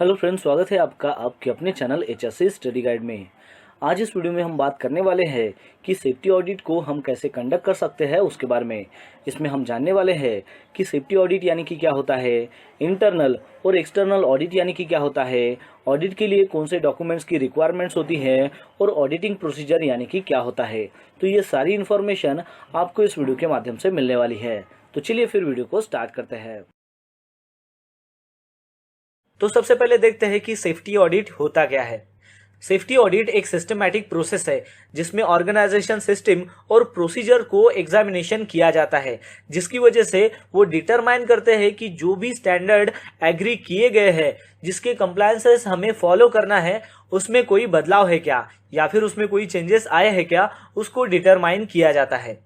Hello friends, स्वागत है आपका आपके अपने चैनल HSC स्टडी गाइड में। आज इस वीडियो में हम बात करने वाले हैं कि सेफ्टी ऑडिट को हम कैसे कंडक्ट कर सकते हैं उसके बारे में। इसमें हम जानने वाले हैं कि सेफ्टी ऑडिट यानी कि क्या होता है, इंटरनल और एक्सटर्नल ऑडिट यानी कि क्या होता है, ऑडिट के लिए कौन से डॉक्यूमेंट्स की रिक्वायरमेंट्स होती हैं और ऑडिटिंग प्रोसीजर यानी कि क्या होता है। तो ये सारी इन्फॉर्मेशन आपको इस वीडियो के माध्यम से मिलने वाली है। तो चलिए फिर वीडियो को स्टार्ट करते हैं। तो सबसे पहले देखते हैं कि सेफ्टी ऑडिट होता क्या है। सेफ्टी ऑडिट एक सिस्टमैटिक प्रोसेस है जिसमें ऑर्गेनाइजेशन सिस्टम और प्रोसीजर को एग्जामिनेशन किया जाता है, जिसकी वजह से वो डिटरमाइन करते हैं कि जो भी स्टैंडर्ड एग्री किए गए हैं, जिसके कंप्लायंसेस हमें फॉलो करना है, उसमें कोई बदलाव है क्या या फिर उसमें कोई चेंजेस आए हैं क्या, उसको डिटरमाइन किया जाता है।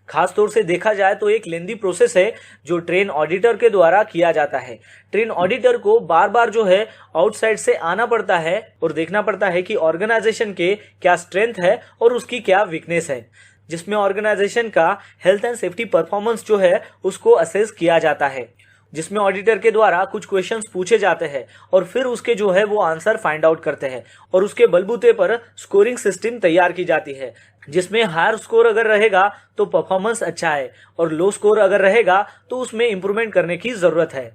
खास तौर से देखा जाए तो एक लेंदी प्रोसेस है जो ट्रेन ऑडिटर के द्वारा किया जाता है। ट्रेन ऑडिटर को बार बार जो है आउटसाइड से आना पड़ता है और देखना पड़ता है कि ऑर्गेनाइजेशन के क्या स्ट्रेंथ है और उसकी क्या वीकनेस है, जिसमें ऑर्गेनाइजेशन का हेल्थ एंड सेफ्टी परफॉर्मेंस जो है उसको असेस किया जाता है, जिसमें ऑडिटर के द्वारा कुछ क्वेश्चंस पूछे जाते हैं और फिर उसके जो है वो आंसर फाइंड आउट करते हैं और उसके बलबूते पर स्कोरिंग सिस्टम तैयार की जाती है, जिसमें हायर स्कोर अगर रहेगा तो परफॉर्मेंस अच्छा है और लो स्कोर अगर रहेगा तो उसमें इंप्रूवमेंट करने की जरूरत है।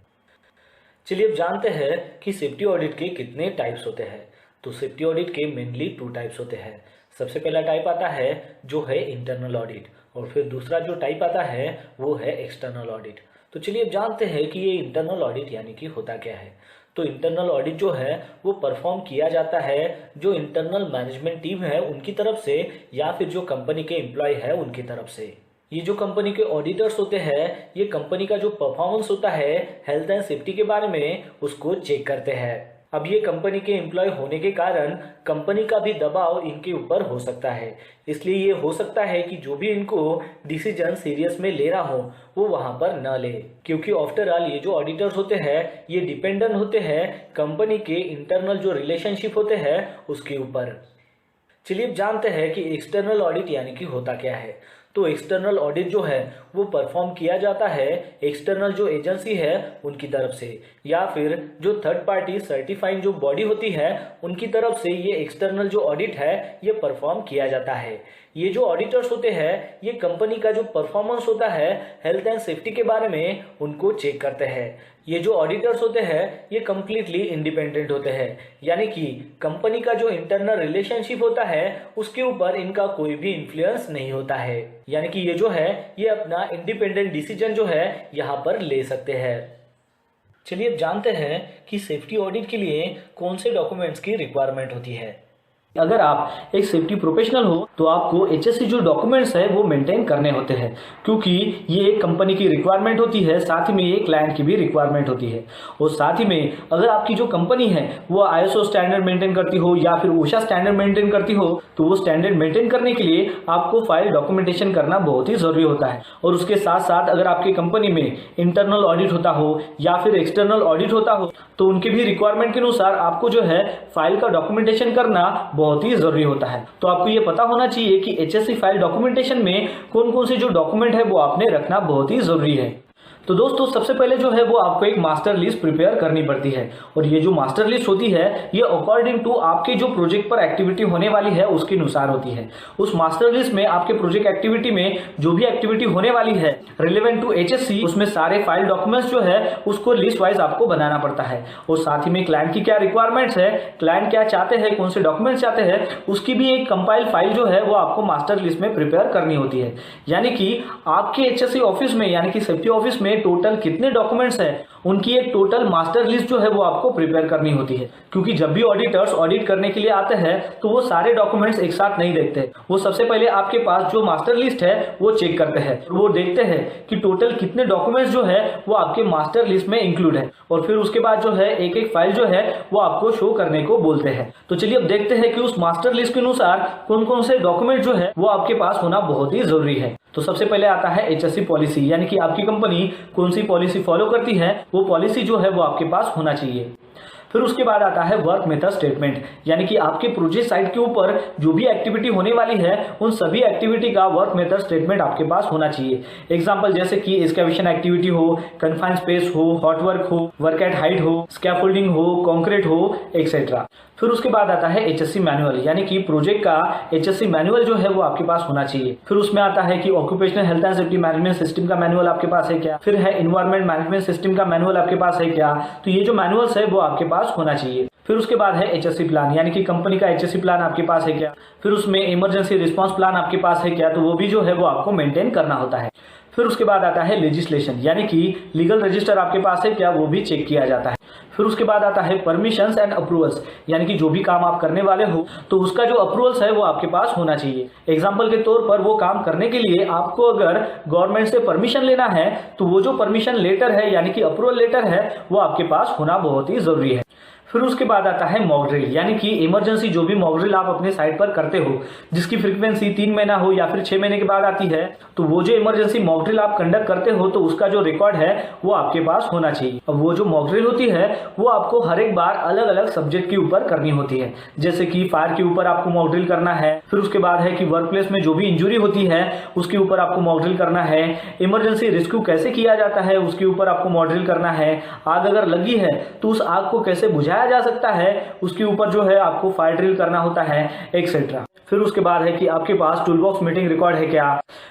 चलिए अब जानते हैं कि सेफ्टी ऑडिट के कितने टाइप्स होते हैं। तो सेफ्टी ऑडिट के मेनली 2 टाइप्स होते हैं। सबसे पहला टाइप आता है जो है इंटरनल ऑडिट और फिर दूसरा जो टाइप आता है वो है एक्सटर्नल ऑडिट। तो चलिए अब जानते हैं कि ये इंटरनल ऑडिट यानी कि होता क्या है। तो इंटरनल ऑडिट जो है वो परफॉर्म किया जाता है जो इंटरनल मैनेजमेंट टीम है उनकी तरफ से या फिर जो कंपनी के एम्प्लॉय है उनकी तरफ से। ये जो कंपनी के ऑडिटर्स होते हैं ये कंपनी का जो परफॉर्मेंस होता है हेल्थ एंड सेफ्टी के बारे में उसको चेक करते हैं। अब ये कंपनी के एम्प्लॉय होने के कारण कंपनी का भी दबाव इनके ऊपर हो सकता है, इसलिए ये हो सकता है कि जो भी इनको डिसीजन सीरियस में ले रहा हो वो वहां पर न ले, क्योंकि आफ्टर ऑल ये जो ऑडिटर्स होते हैं ये डिपेंडेंट होते हैं कंपनी के इंटरनल जो रिलेशनशिप होते हैं उसके ऊपर। चलिए अब जानते हैं कि एक्सटर्नल ऑडिट यानी कि होता क्या है। तो एक्सटर्नल ऑडिट जो है वो परफॉर्म किया जाता है एक्सटर्नल जो एजेंसी है उनकी तरफ से या फिर जो थर्ड पार्टी सर्टिफाइंग जो बॉडी होती है उनकी तरफ से ये एक्सटर्नल जो ऑडिट है ये परफॉर्म किया जाता है। ये जो ऑडिटर्स होते हैं ये कंपनी का जो परफॉर्मेंस होता है हेल्थ एंड सेफ्टी के बारे में उनको चेक करते हैं। ये जो ऑडिटर्स होते हैं ये कंप्लीटली इंडिपेंडेंट होते हैं, यानी कि कंपनी का जो इंटरनल रिलेशनशिप होता है उसके ऊपर इनका कोई भी इन्फ्लुएंस नहीं होता है, यानी कि ये जो है ये अपना इंडिपेंडेंट डिसीजन जो है यहाँ पर ले सकते हैं। चलिए अब जानते हैं कि सेफ्टी ऑडिट के लिए कौन से डॉक्यूमेंट्स की रिक्वायरमेंट होती है। अगर आप एक सेफ्टी प्रोफेशनल हो तो आपको HSC जो डॉक्यूमेंट्स है वो मेंटेन करने होते हैं, क्योंकि ये एक कंपनी की रिक्वायरमेंट होती है, साथ ही में एक क्लाइंट की भी रिक्वायरमेंट होती है। और साथ ही में अगर आपकी जो कंपनी है वो ISO स्टैंडर्ड मेंटेन करती हो या फिर OSHA स्टैंडर्ड मेंटेन करती हो तो वो स्टैंडर्ड मेंटेन करने के लिए आपको फाइल डॉक्यूमेंटेशन करना बहुत ही जरूरी होता है। और उसके साथ साथ अगर आपकी कंपनी में इंटरनल ऑडिट होता हो या फिर एक्सटर्नल ऑडिट होता हो तो उनके भी रिक्वायरमेंट के अनुसार आपको जो है फाइल का डॉक्यूमेंटेशन करना बहुत ही जरूरी होता है। तो आपको ये पता होना चाहिए कि HSC फाइल डॉक्यूमेंटेशन में कौन कौन से जो डॉक्यूमेंट है वो आपने रखना बहुत ही जरूरी है। तो दोस्तों सबसे पहले जो है वो आपको एक मास्टर लिस्ट प्रिपेयर करनी पड़ती है और ये जो मास्टर लिस्ट होती है ये अकॉर्डिंग टू आपके जो प्रोजेक्ट पर एक्टिविटी होने वाली है उसके अनुसार होती है। उस मास्टर लिस्ट में आपके प्रोजेक्ट एक्टिविटी में जो भी एक्टिविटी होने वाली है रिलेवेंट टू HSC उसमें सारे फाइल डॉक्यूमेंट्स जो है उसको लिस्ट वाइज आपको बनाना पड़ता है। और साथ ही में क्लाइंट की क्या रिक्वायरमेंट्स है, क्लाइंट क्या चाहते हैं, कौन से डॉक्यूमेंट्स चाहते हैं, उसकी भी एक कंपाइल फाइल जो है वो आपको मास्टर लिस्ट में प्रिपेयर करनी होती है। यानी कि आपके HSC ऑफिस में यानी कि सेफ्टी ऑफिस में टोटल कितने डॉक्यूमेंट्स हैं उनकी एक टोटल मास्टर लिस्ट जो है वो आपको प्रिपेयर करनी होती है, क्योंकि जब भी ऑडिटर्स ऑडिट करने के लिए आते हैं तो वो सारे डॉक्यूमेंट्स एक साथ नहीं देखते। वो सबसे पहले आपके पास जो मास्टर लिस्ट है वो चेक करते हैं, वो देखते हैं कि टोटल कितने डॉक्यूमेंट्स जो है वो आपके मास्टर लिस्ट में इंक्लूड है और फिर उसके बाद जो है एक एक फाइल जो है वो आपको शो करने को बोलते हैं। तो चलिए अब देखते हैं कि उस मास्टर लिस्ट के अनुसार कौन कौन से डॉक्यूमेंट जो है वो आपके पास होना बहुत ही जरूरी है। तो सबसे पहले आता है HSC पॉलिसी, यानी कि आपकी कंपनी कौन सी पॉलिसी फॉलो करती है वो पॉलिसी जो है वो आपके पास होना चाहिए। फिर उसके बाद आता है वर्क मेथड स्टेटमेंट, यानी कि आपके प्रोजेक्ट साइट के ऊपर जो भी एक्टिविटी होने वाली है उन सभी एक्टिविटी का वर्क मेथड स्टेटमेंट आपके पास होना चाहिए। एग्जांपल जैसे कि एक्सकैवेशन एक्टिविटी हो, कन्फाइंड स्पेस हो, हॉट वर्क हो, वर्क एट हाइट हो, स्कैफोल्डिंग हो, कंक्रीट हो, एक्सेट्रा। फिर उसके बाद आता है HSC मैनुअल, यानी कि प्रोजेक्ट का HSC मैनुअल जो है वो आपके पास होना चाहिए। फिर उसमें आता है कि occupational health and safety management system का मैनुअल आपके पास है क्या, फिर है एनवायरमेंट मैनेजमेंट सिस्टम का मैनुअल आपके पास है क्या, तो ये जो मैनुअल्स है वो आपके पास होना चाहिए। फिर उसके बाद है HSC प्लान, यानी कि कंपनी का HSC प्लान आपके पास है क्या, फिर उसमें इमरजेंसी रिस्पांस प्लान आपके पास है क्या, तो वो भी जो है वो आपको मेंटेन करना होता है। फिर उसके बाद आता है लेजिस्लेशन, यानी कि लीगल रजिस्टर आपके पास है क्या, वो भी चेक किया जाता है। फिर उसके बाद आता है परमिशंस एंड अप्रूवल्स, यानी कि जो भी काम आप करने वाले हो तो उसका जो अप्रूवल्स है वो आपके पास होना चाहिए। एग्जाम्पल के तौर पर वो काम करने के लिए आपको अगर गवर्नमेंट से परमिशन लेना है तो वो जो परमिशन लेटर है यानी कि अप्रूवल लेटर है वो आपके पास होना बहुत ही जरूरी है। फिर उसके बाद आता है मॉक ड्रिल, यानी कि इमरजेंसी जो भी मॉक ड्रिल आप अपने साइट पर करते हो जिसकी फ्रीक्वेंसी 3 महीना हो या फिर 6 महीने के बाद आती है, तो वो जो इमरजेंसी मॉक ड्रिल आप कंडक्ट करते हो तो उसका जो रिकॉर्ड है वो आपके पास होना चाहिए। अब वो जो मॉक ड्रिल होती है वो आपको हर एक बार अलग अलग सब्जेक्ट के ऊपर करनी होती है, जैसे कि फायर के ऊपर आपको मॉक ड्रिल करना है, फिर उसके बाद है कि वर्क प्लेस में जो भी इंजुरी होती है उसके ऊपर आपको मॉक ड्रिल करना है, इमरजेंसी रेस्क्यू कैसे किया जाता है उसके ऊपर आपको मॉक ड्रिल करना है, आग अगर लगी है तो उस आग को कैसे बुझाया जा सकता है उसके ऊपर जो है आपको फायर ड्रिल करना होता है, एक्सेट्रा। फिर उसके बाद है कि आपके पास टूल बॉक्स मीटिंग रिकॉर्ड है क्या,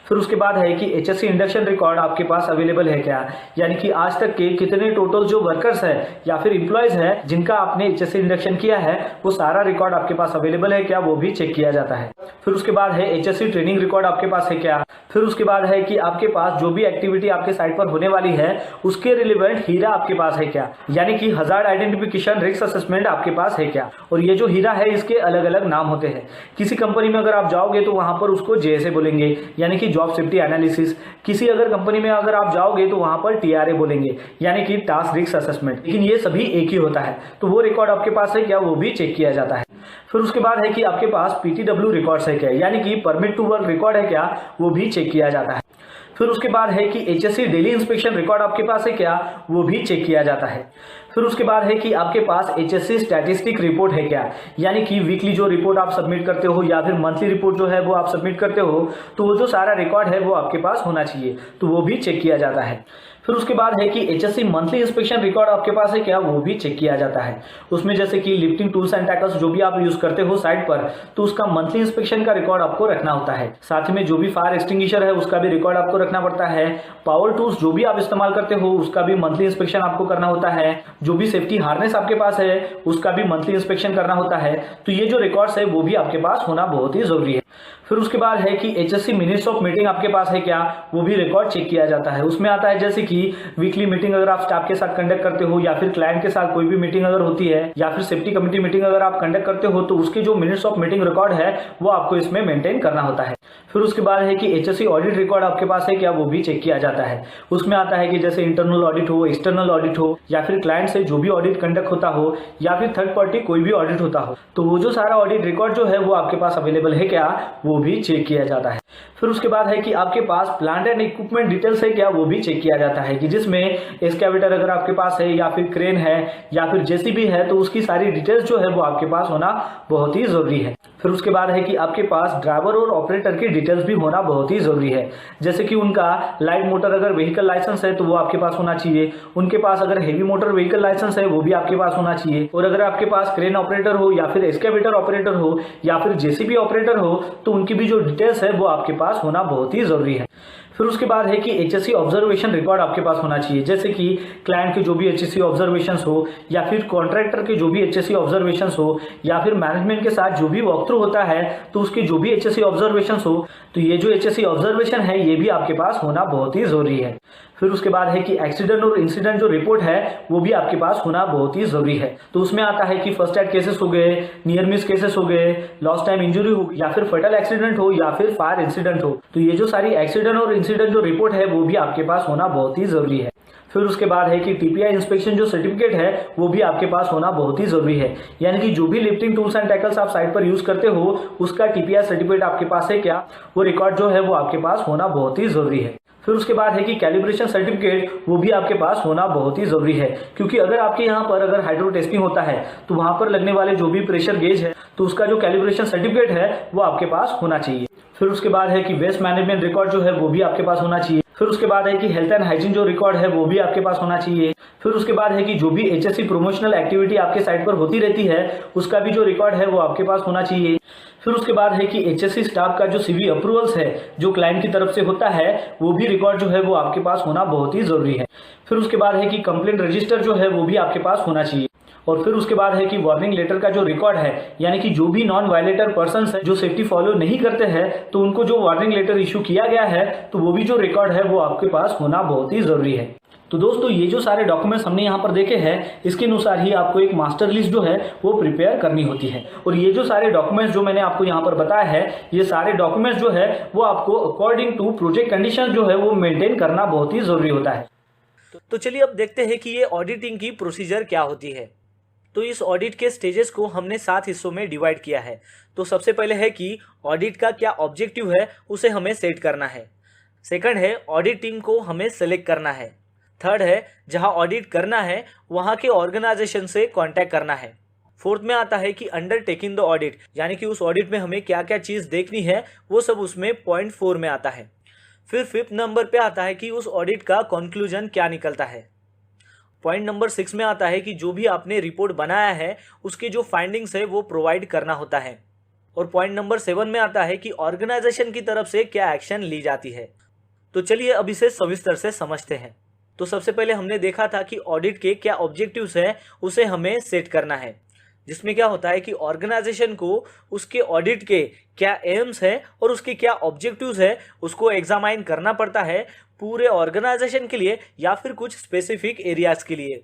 फिर उसके बाद है कि HSC इंडक्शन रिकॉर्ड आपके पास अवेलेबल है क्या, यानी कि आज तक के कितने टोटल जो वर्कर्स है या फिर एम्प्लॉयज है जिनका आपने HSC इंडक्शन किया है वो सारा रिकॉर्ड आपके पास अवेलेबल है क्या, वो भी चेक किया जाता है। फिर उसके बाद है HSC ट्रेनिंग रिकॉर्ड आपके पास है क्या, फिर उसके बाद है कि आपके पास जो भी एक्टिविटी आपके साइट पर होने वाली है उसके रिलेवेंट हीरा आपके पास है क्या, यानी कि हजार्ड आइडेंटिफिकेशन रिस्क असेसमेंट आपके पास है क्या। और ये जो हीरा है इसके अलग अलग नाम होते हैं। किसी कंपनी में अगर आप जाओगे तो वहां पर उसको JSA बोलेंगे, यानी कि जॉब सेफ्टी एनालिसिस। किसी अगर कंपनी में अगर आप जाओगे तो वहां पर TRA बोलेंगे, यानी कि टास्क रिस्क असेसमेंट। लेकिन ये सभी एक ही होता है, तो वो रिकॉर्ड आपके पास है क्या, वो भी चेक किया जाता है। फिर उसके बाद है कि आपके पास PTW रिकॉर्ड्स है क्या, यानी कि परमिट टू वर्क रिकॉर्ड है क्या, वो भी चेक किया जाता है। फिर उसके बाद है कि HSC डेली इंस्पेक्शन रिकॉर्ड आपके पास है क्या, वो भी चेक किया जाता है। फिर उसके बाद है कि आपके पास HSC स्टैटिस्टिक रिपोर्ट है क्या, यानी कि वीकली जो रिपोर्ट आप सबमिट करते हो या फिर मंथली रिपोर्ट जो है वो आप सबमिट करते हो तो वो जो सारा रिकॉर्ड है वो आपके पास होना चाहिए, तो वो भी चेक किया जाता है। फिर उसके बाद है कि HSC मंथली इंस्पेक्शन रिकॉर्ड आपके पास है क्या, वो भी चेक किया जाता है। उसमें जैसे कि लिफ्टिंग टूल्स एंड टैकल्स जो भी आप यूज करते हो साइट पर तो उसका मंथली इंस्पेक्शन का रिकॉर्ड आपको रखना होता है। साथ में जो भी फायर एक्सटिंग्विशर है उसका भी रिकॉर्ड आपको रखना पड़ता है। पावर टूल्स जो भी आप इस्तेमाल करते हो उसका भी मंथली इंस्पेक्शन आपको करना होता है। जो भी सेफ्टी हार्नेस आपके पास है उसका भी मंथली इंस्पेक्शन करना होता है। तो ये जो रिकॉर्ड्स है वो भी आपके पास होना बहुत ही जरूरी है। फिर उसके बाद है कि HSC मिनट्स ऑफ मीटिंग आपके पास है क्या, वो भी रिकॉर्ड चेक किया जाता है। उसमें आता है जैसे कि वीकली मीटिंग अगर आप स्टाफ के साथ कंडक्ट करते हो या फिर क्लाइंट के साथ कोई भी मीटिंग अगर होती है या फिर सेफ्टी कमेटी मीटिंग अगर आप कंडक्ट करते हो तो उसके जो मिनट्स ऑफ मीटिंग रिकॉर्ड है वो आपको इसमें मेंटेन करना होता है। फिर उसके बाद है कि HSC ऑडिट रिकॉर्ड आपके पास है क्या, वो भी चेक किया जाता है। उसमें आता है कि जैसे इंटरनल ऑडिट हो, एक्सटर्नल ऑडिट हो या फिर क्लाइंट से जो भी ऑडिट कंडक्ट होता हो या फिर थर्ड पार्टी कोई भी ऑडिट होता हो तो वो जो सारा ऑडिट रिकॉर्ड जो है वो आपके पास अवेलेबल है क्या, वो भी चेक किया जाता है। फिर उसके बाद है कि आपके पास प्लांट एंड इक्विपमेंट डिटेल्स है क्या, वो भी चेक किया जाता है कि जिसमें एक्सकैवेटर अगर आपके पास है या फिर क्रेन है या फिर JCB है तो उसकी सारी डिटेल्स जो है वो आपके पास होना बहुत ही जरूरी है। फिर उसके बाद है कि आपके पास ड्राइवर और ऑपरेटर की डिटेल्स भी होना बहुत ही जरूरी है, जैसे कि उनका लाइट मोटर अगर व्हीकल लाइसेंस है तो वो आपके पास होना चाहिए, उनके पास अगर हेवी मोटर व्हीकल लाइसेंस है वो भी आपके पास होना चाहिए, और अगर आपके पास क्रेन ऑपरेटर हो या फिर एक्सकैवेटर ऑपरेटर हो या फिर JCB ऑपरेटर हो तो उनकी भी जो डिटेल्स है वो आपके पास होना बहुत ही जरूरी है। फिर उसके बाद है कि HSC ऑब्जर्वेशन रिकॉर्ड आपके पास होना चाहिए, जैसे कि क्लाइंट के जो भी HSC ऑब्जर्वेशंस हो या फिर कॉन्ट्रैक्टर के जो भी HSC ऑब्जर्वेशंस हो या फिर मैनेजमेंट के साथ जो भी वॉक थ्रू होता है तो उसके जो भी HSC ऑब्जर्वेशंस हो तो ये जो HSC ऑब्जर्वेशन है ये भी आपके पास होना बहुत ही जरूरी है। फिर उसके बाद है कि एक्सीडेंट और इंसिडेंट जो रिपोर्ट है वो भी आपके पास होना बहुत ही जरूरी है। तो उसमें आता है कि फर्स्ट एड केसेस हो गए, नियर मिस केसेस हो गए, लॉस्ट टाइम इंजरी हो या फिर फटल एक्सीडेंट हो या फिर फायर इंसिडेंट हो, तो ये जो सारी एक्सीडेंट और इंसिडेंट जो रिपोर्ट है वो भी आपके पास होना बहुत ही जरूरी है। फिर उसके बाद है कि टीपीआई इंस्पेक्शन जो सर्टिफिकेट है वो भी आपके पास होना बहुत ही जरूरी है, यानी कि जो भी लिफ्टिंग टूल्स एंड टैकल्स आप साइट पर यूज करते हो उसका टीपीआई सर्टिफिकेट आपके पास है क्या, वो रिकॉर्ड जो है वो आपके पास होना बहुत ही जरूरी है। फिर उसके बाद है कि कैलिब्रेशन सर्टिफिकेट वो भी आपके पास होना बहुत ही जरूरी है, क्योंकि अगर आपके यहाँ पर अगर हाइड्रो टेस्टिंग होता है तो वहां पर लगने वाले जो भी प्रेशर गेज है तो उसका जो कैलिब्रेशन सर्टिफिकेट है वो आपके पास होना चाहिए। फिर उसके बाद है कि वेस्ट मैनेजमेंट रिकॉर्ड जो है वो भी आपके पास होना चाहिए। फिर उसके बाद है कि हेल्थ एंड हाइजीन जो रिकॉर्ड है वो भी आपके पास होना चाहिए। फिर उसके बाद है कि जो भी एचएससी प्रमोशनल एक्टिविटी आपके साइट पर होती रहती है उसका भी जो रिकॉर्ड है वो आपके पास होना चाहिए। फिर उसके बाद है कि एचएससी स्टाफ का जो सीवी अप्रूवल्स है जो क्लाइंट की तरफ से होता है वो भी रिकॉर्ड जो है वो आपके पास होना बहुत ही जरूरी है। फिर उसके बाद है कि कंप्लेंट रजिस्टर जो है वो भी आपके पास होना चाहिए। और फिर उसके बाद है कि वार्निंग लेटर का जो रिकॉर्ड है, यानी कि जो भी नॉन वायलेटर पर्संस है जो सेफ्टी फॉलो नहीं करते हैं तो उनको जो वार्निंग लेटर इशू किया गया है तो वो भी जो रिकॉर्ड है वो आपके पास होना बहुत ही जरूरी है। तो दोस्तों ये जो सारे डॉक्यूमेंट्स हमने यहाँ पर देखे हैं इसके अनुसार ही आपको एक मास्टर लिस्ट जो है वो प्रिपेयर करनी होती है। और ये जो सारे डॉक्यूमेंट्स जो मैंने आपको यहाँ पर बताया है ये सारे डॉक्यूमेंट्स जो है वो आपको अकॉर्डिंग टू प्रोजेक्ट कंडीशन जो है वो मेंटेन करना बहुत ही जरूरी होता है। तो चलिए अब देखते हैं कि ये ऑडिटिंग की प्रोसीजर क्या होती है। तो इस ऑडिट के स्टेजेस को हमने 7 हिस्सों में डिवाइड किया है। तो सबसे पहले है कि ऑडिट का क्या ऑब्जेक्टिव है उसे हमें सेट करना है। सेकंड है ऑडिट टीम को हमें सेलेक्ट करना है। थर्ड है जहां ऑडिट करना है वहां के ऑर्गेनाइजेशन से कांटेक्ट करना है। फोर्थ में आता है कि अंडरटेकिंग द ऑडिट, यानी कि उस ऑडिट में हमें क्या क्या चीज़ देखनी है वो सब उसमें पॉइंट 4 में आता है। फिर 5th नंबर पे आता है कि उस ऑडिट का कंक्लूजन क्या निकलता है। पॉइंट नंबर 6 में आता है कि जो भी आपने रिपोर्ट बनाया है उसके जो फाइंडिंग्स है वो प्रोवाइड करना होता है। और पॉइंट नंबर 7 में आता है कि ऑर्गेनाइजेशन की तरफ से क्या एक्शन ली जाती है। तो चलिए अब इसे सविस्तर से समझते हैं। तो सबसे पहले हमने देखा था कि ऑडिट के क्या ऑब्जेक्टिव्स हैं उसे हमें सेट करना है, जिसमें क्या होता है कि ऑर्गेनाइजेशन को उसके ऑडिट के क्या एम्स है और उसके क्या ऑब्जेक्टिव्स है उसको एग्जामाइन करना पड़ता है पूरे ऑर्गेनाइजेशन के लिए या फिर कुछ स्पेसिफिक एरियाज के लिए।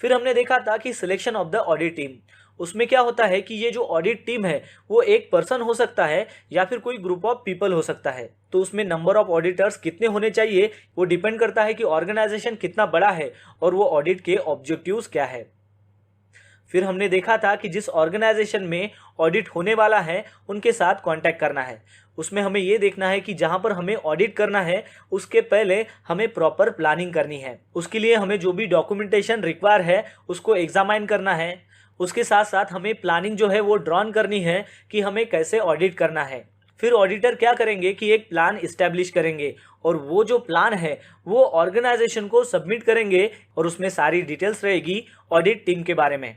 फिर हमने देखा था कि selection of the audit team, उसमें क्या होता है कि ये जो ऑडिट टीम है वो एक पर्सन हो सकता है या फिर कोई ग्रुप ऑफ पीपल हो सकता है। तो उसमें नंबर ऑफ ऑडिटर्स कितने होने चाहिए वो डिपेंड करता है कि ऑर्गेनाइजेशन कितना बड़ा है और वो ऑडिट के ऑब्जेक्टिव्स क्या है। फिर हमने देखा था कि जिस ऑर्गेनाइजेशन में ऑडिट होने वाला है उनके साथ कांटेक्ट करना है। उसमें हमें ये देखना है कि जहां पर हमें ऑडिट करना है उसके पहले हमें प्रॉपर प्लानिंग करनी है। उसके लिए हमें जो भी डॉक्यूमेंटेशन रिक्वायर है उसको एग्जामाइन करना है। उसके साथ साथ हमें प्लानिंग जो है वो ड्रॉन करनी है कि हमें कैसे ऑडिट करना है। फिर ऑडिटर क्या करेंगे कि एक प्लान इस्टेब्लिश करेंगे और वो जो प्लान है वो ऑर्गेनाइजेशन को सबमिट करेंगे और उसमें सारी डिटेल्स रहेगी ऑडिट टीम के बारे में।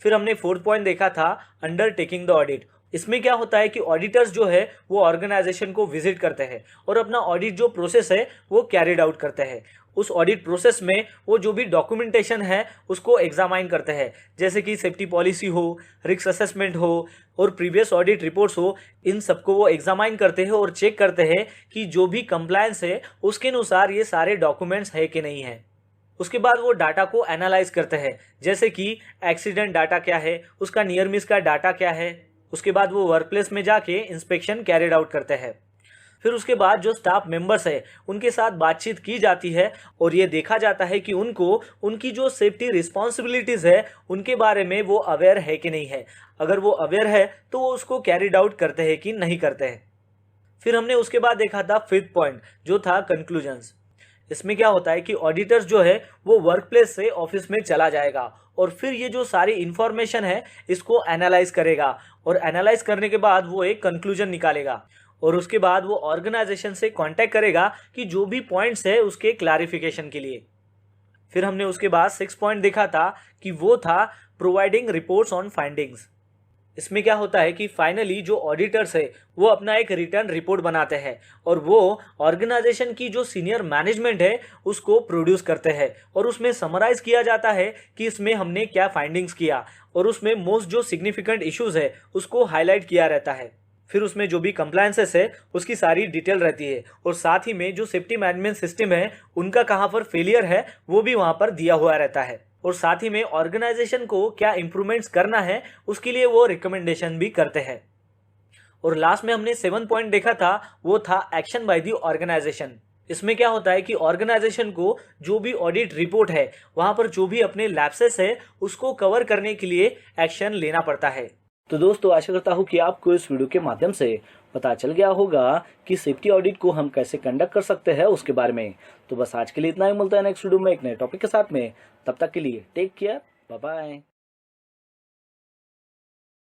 फिर हमने 4th पॉइंट देखा था अंडरटेकिंग द ऑडिट। इसमें क्या होता है कि ऑडिटर्स जो है वो ऑर्गेनाइजेशन को विजिट करते हैं और अपना ऑडिट जो प्रोसेस है वो कैरिड आउट करते हैं। उस ऑडिट प्रोसेस में वो जो भी डॉक्यूमेंटेशन है उसको एग्जामाइन करते हैं, जैसे कि सेफ्टी पॉलिसी हो, रिस्क असेसमेंट हो और प्रीवियस ऑडिट रिपोर्ट्स हो, इन सबको वो एग्जामाइन करते हैं और चेक करते हैं कि जो भी कंप्लायंस है उसके अनुसार ये सारे डॉक्यूमेंट्स है कि नहीं है। उसके बाद वो डाटा को एनालाइज करते हैं, जैसे कि एक्सीडेंट डाटा क्या है, उसका नियर मिस का डाटा क्या है। उसके बाद वो वर्क प्लेस में जाके इंस्पेक्शन कैरिड आउट करते हैं। फिर उसके बाद जो स्टाफ मेंबर्स है उनके साथ बातचीत की जाती है और ये देखा जाता है कि उनको उनकी जो सेफ्टी रिस्पॉन्सिबिलिटीज़ है उनके बारे में वो अवेयर है कि नहीं है। अगर वो अवेयर है तो वो उसको कैरिड आउट करते हैं कि नहीं करते हैं। फिर हमने उसके बाद देखा था 5th पॉइंट जो था कंक्लूजन्स। इसमें क्या होता है कि ऑडिटर्स जो है वो वर्क प्लेस से ऑफिस में चला जाएगा और फिर ये जो सारी इंफॉर्मेशन है इसको एनालाइज करेगा और एनालाइज करने के बाद वो एक कंक्लूजन निकालेगा और उसके बाद वो ऑर्गेनाइजेशन से कांटेक्ट करेगा कि जो भी पॉइंट्स है उसके क्लैरिफिकेशन के लिए। फिर हमने उसके बाद 6 पॉइंट देखा था कि वो था प्रोवाइडिंग रिपोर्ट्स ऑन फाइंडिंग्स। इसमें क्या होता है कि फाइनली जो ऑडिटर्स है वो अपना एक रिटर्न रिपोर्ट बनाते हैं और वो ऑर्गेनाइजेशन की जो सीनियर मैनेजमेंट है उसको प्रोड्यूस करते हैं और उसमें समराइज किया जाता है कि इसमें हमने क्या फाइंडिंग्स किया और उसमें मोस्ट जो सिग्निफिकेंट इश्यूज है उसको हाईलाइट किया रहता है। फिर उसमें जो भी कंप्लायंसेस है उसकी सारी डिटेल रहती है और साथ ही में जो सेफ्टी मैनेजमेंट सिस्टम है उनका कहाँ पर फेलियर है वो भी वहाँ पर दिया हुआ रहता है और साथ ही में ऑर्गेनाइजेशन को क्या इंप्रूवमेंट्स करना है उसके लिए वो रिकमेंडेशन भी करते हैं। और लास्ट में हमने 7 पॉइंट देखा था वो था एक्शन बाय द ऑर्गेनाइजेशन। इसमें क्या होता है कि ऑर्गेनाइजेशन को जो भी ऑडिट रिपोर्ट है वहां पर जो भी अपने लैप्सेस है उसको कवर करने के लिए एक्शन लेना पड़ता है। तो दोस्तों आशा करता हूँ कि आपको इस वीडियो के माध्यम से पता चल गया होगा कि सेफ्टी ऑडिट को हम कैसे कंडक्ट कर सकते हैं उसके बारे में। तो बस आज के लिए इतना ही, मिलता है नेक्स्ट वीडियो में एक नए टॉपिक के साथ में। तब तक के लिए टेक केयर, बाय बाय।